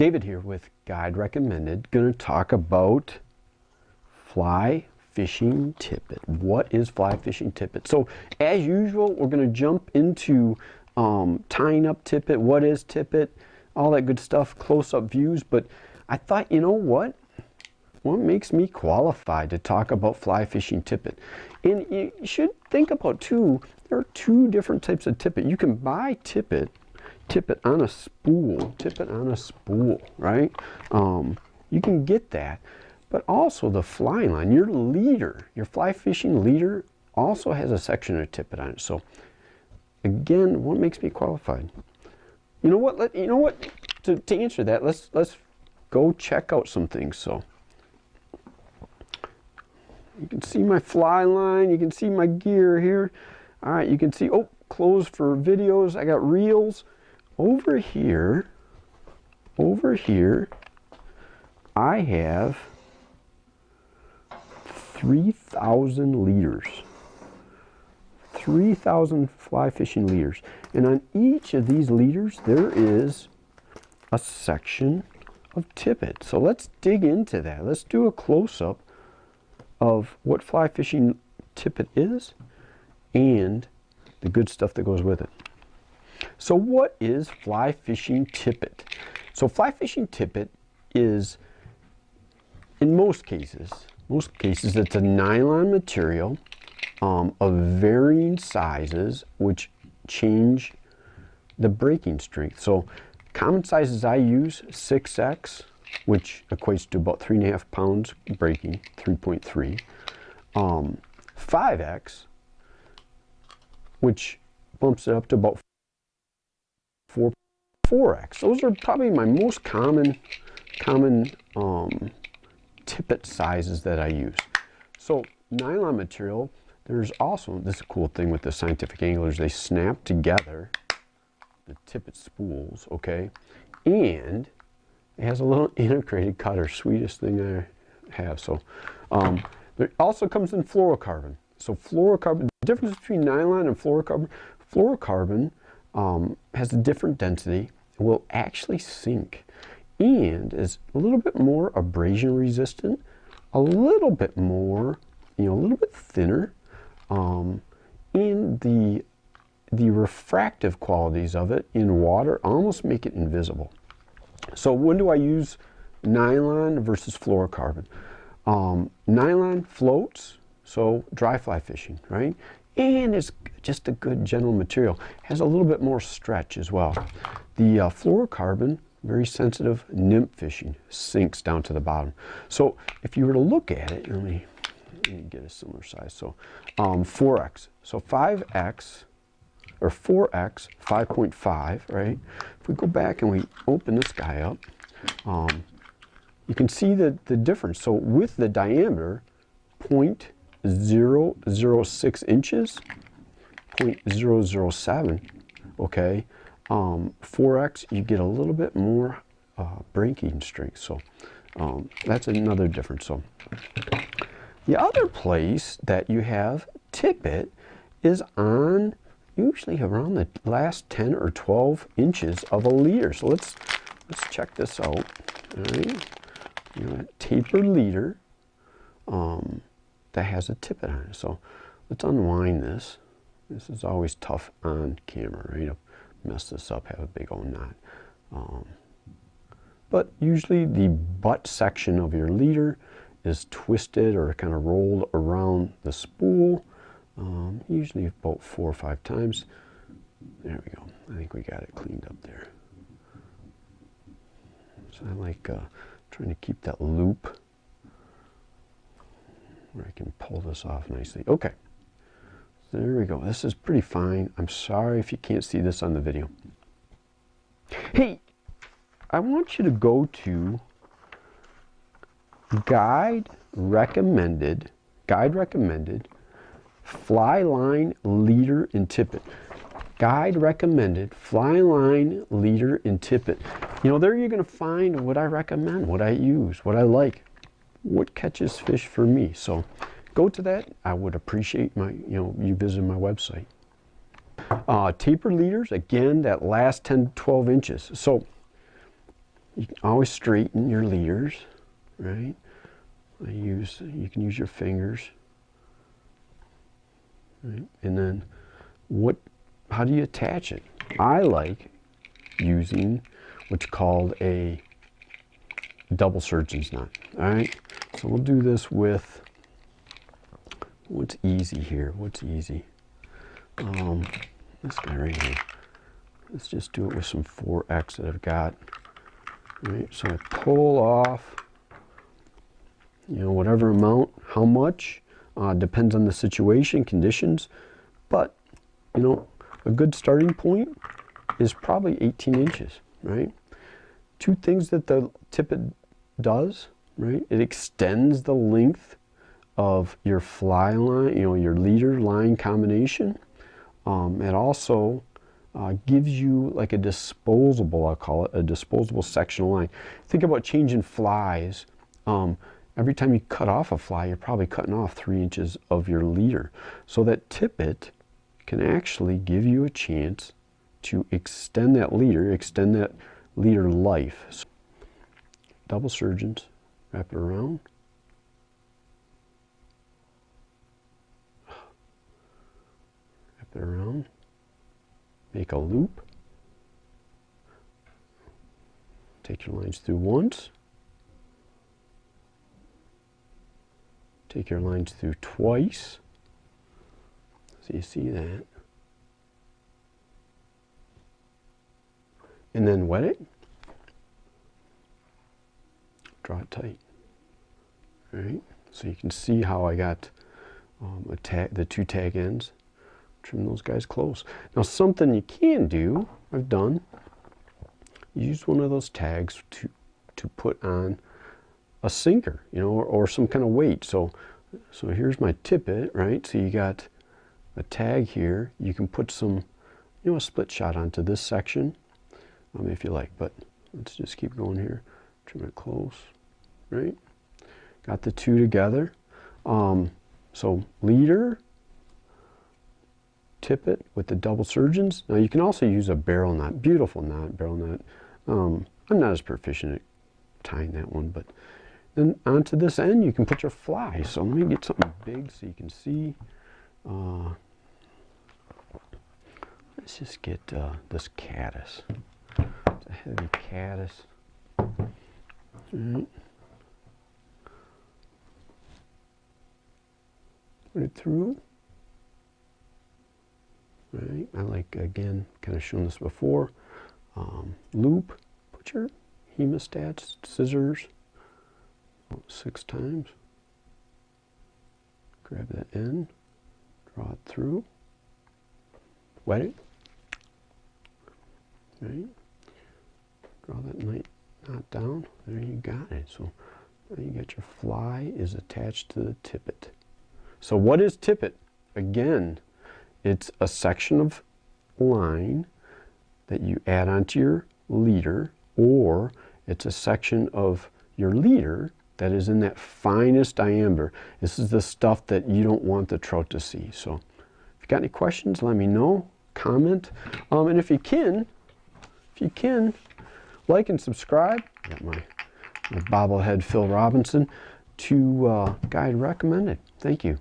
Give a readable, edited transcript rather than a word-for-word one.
David here with Guide Recommended. Going to talk about fly fishing tippet. What is fly fishing tippet? So as usual, we're going to jump into tying up tippet, what is tippet, all that good stuff, close-up views. But I thought, you know what makes me qualified to talk about fly fishing tippet? And you should think about too, there are two different types of tippet. You can buy tippet on a spool, right? You can get that, but also the fly line, your leader, your fly fishing leader also has a section of tippet on it. So again, what makes me qualified? You know what? To answer that, let's go check out some things. So you can see my fly line, you can see my gear here. All right, you can see, oh, clothes for videos. I got reels. Over here, I have 3,000 leaders. 3,000 fly fishing leaders. And on each of these leaders, there is a section of tippet. So let's dig into that. Let's do a close-up of what fly fishing tippet is and the good stuff that goes with it. So what is fly fishing tippet? So fly fishing tippet is, in most cases, it's a nylon material of varying sizes which change the breaking strength. So common sizes I use, 6X, which equates to about 3.5 pounds breaking, 3.3. 5X, which bumps it up to about 4X. Those are probably my most common tippet sizes that I use. So nylon material, there's also, this is a cool thing with the scientific anglers, they snap together the tippet spools, okay? And it has a little integrated cutter, sweetest thing I have. So it also comes in fluorocarbon. So fluorocarbon, the difference between nylon and fluorocarbon has a different density, will actually sink, and is a little bit more abrasion resistant, a little bit more, a little bit thinner, and the refractive qualities of it in water almost make it invisible. So when do I use nylon versus fluorocarbon? Nylon floats, so dry fly fishing, right? And it's just a good general material. Has a little bit more stretch as well. The fluorocarbon, very sensitive nymph fishing, sinks down to the bottom. So if you were to look at it, let me get a similar size. So 4X, so 5X, or 4X, 5.5, right? If we go back and we open this guy up, you can see the difference. So with the diameter, 0.006 inches, 0.007, okay? 4X, you get a little bit more breaking strength. So that's another difference. So the other place that you have tippet is on usually around the last 10 or 12 inches of a leader. So let's check this out. All right, a tapered leader that has a tippet on it. So let's unwind this. This is always tough on camera, right? I'll mess this up, have a big old knot. But usually the butt section of your leader is twisted or kind of rolled around the spool, usually about 4 or 5 times. There we go. I think we got it cleaned up there. So I like trying to keep that loop where I can pull this off nicely. Okay, there we go. This is pretty fine. I'm sorry if you can't see this on the video. Hey, I want you to go to Guide Recommended Fly Line Leader and Tippet. Guide Recommended Fly Line Leader and Tippet. There you're going to find what I recommend, what I use, what I like, what catches fish for me. So go to that. I would appreciate you visiting my website. Tapered leaders, again, that last 10 to 12 inches. So You can always straighten your leaders, right? You can use your fingers, right? And then how do you attach it? I like using what's called a double surgeon's knot. All right, so we'll do this with what's easy here. What's easy? This guy right here. Let's just do it with some 4X that I've got. All right, so I pull off, whatever amount. How much depends on the situation, conditions, but a good starting point is probably 18 inches, right? Two things that the tippet does, right? It extends the length of your fly line, your leader line combination. It also gives you like a disposable, I'll call it, a disposable sectional line. Think about changing flies. Every time you cut off a fly, you're probably cutting off 3 inches of your leader. So that tippet can actually give you a chance to extend that leader life. So, double surgeons, wrap it around. Wrap it around. Make a loop. Take your lines through once. Take your lines through twice. So you see that. And then wet it. Draw it tight. All right. So you can see how I got the two tag ends. Trim those guys close. Now something you can do, I've done, use one of those tags to put on a sinker, or some kind of weight. So here's my tippet, right? So you got a tag here. You can put some, a split shot onto this section, if you like, but let's just keep going here. Trim it close, right? Got the two together. So leader, tippet with the double surgeons. Now you can also use a barrel knot, beautiful knot, barrel knot. I'm not as proficient at tying that one, but then onto this end you can put your fly. So let me get something big so you can see. Let's just get this caddis. It's a heavy caddis. All right. Put it through. Right. I like, again, kind of shown this before. Loop. Put your hemostats, scissors, 6 times. Grab that end. Draw it through. Wet it. Right. Draw that knot down. There you got it. So now you got your fly is attached to the tippet. So what is tippet? Again, it's a section of line that you add onto your leader, or it's a section of your leader that is in that finest diameter. This is the stuff that you don't want the trout to see. So if you got any questions, let me know, comment, and if you can, like and subscribe. I got my bobblehead Phil Robinson to guide recommended. Thank you.